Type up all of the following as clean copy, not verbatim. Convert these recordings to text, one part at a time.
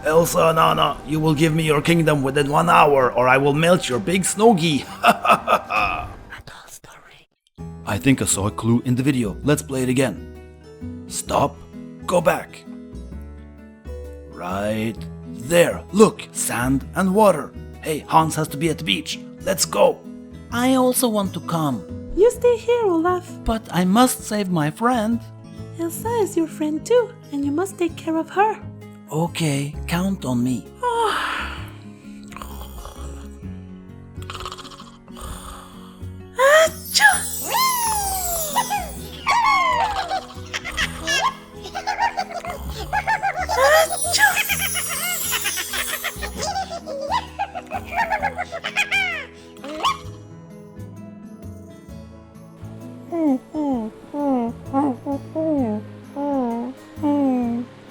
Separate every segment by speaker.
Speaker 1: Elsa and Anna, you will give me your kingdom within 1 hour or I will melt your big snowgie. I think I saw a clue in the video. Let's play it again. Stop. Go back. Right there. Look, sand and water. Hey, Hans has to be at the beach. Let's go. I also want to come.
Speaker 2: You stay here, Olaf.
Speaker 1: But I must save my friend.
Speaker 2: Elsa is your friend too, and you must take care of her.
Speaker 1: Okay, count on me.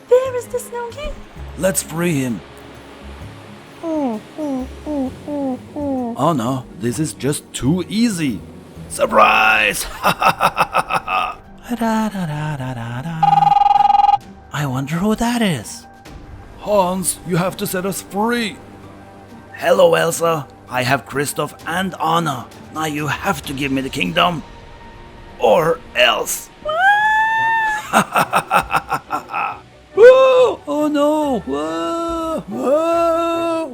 Speaker 2: There is the snowgie.
Speaker 1: Let's free him. Oh no, this is just too easy. Surprise! I wonder who that is. Hans, you have to set us free. Hello, Elsa. I have Kristoff and Anna. Now you have to give me the kingdom. Or else. Whoa! Oh no! Whoa! Whoa!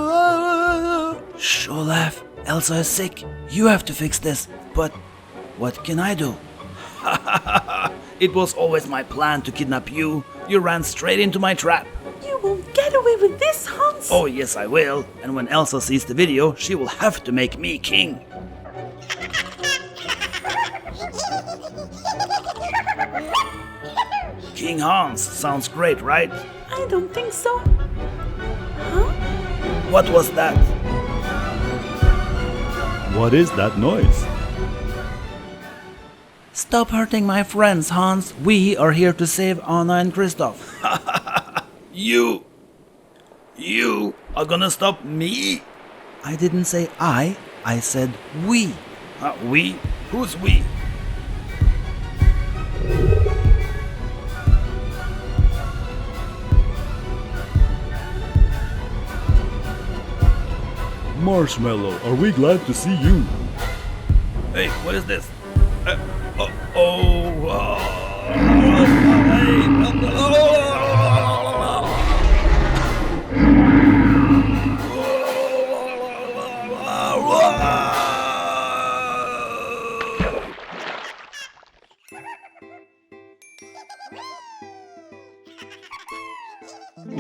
Speaker 1: Whoa! Shh, Olaf. Elsa is sick. You have to fix this. But what can I do? It was always my plan to kidnap you. You ran straight into my trap.
Speaker 2: You won't get away with this, Hans.
Speaker 1: Oh yes, I will. And when Elsa sees the video, she will have to make me king. King Hans sounds great, right?
Speaker 2: I don't think so. Huh?
Speaker 1: What was that?
Speaker 3: What is that noise?
Speaker 1: Stop hurting my friends, Hans. We are here to save Anna and Kristoff. You are gonna stop me? I didn't say I said we. We? Who's we?
Speaker 3: Marshmallow, are we glad to see you?
Speaker 1: Hey, what is this?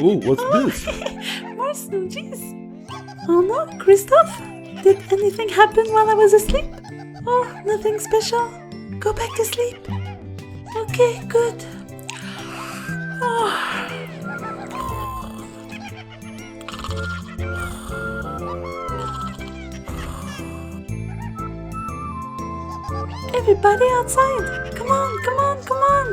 Speaker 3: Oh, what's this?
Speaker 2: More snowgies. Oh no, Kristoff? Did anything happen while I was asleep? Oh, nothing special. Go back to sleep. Okay, good. Everybody outside. Come on, come on, come on.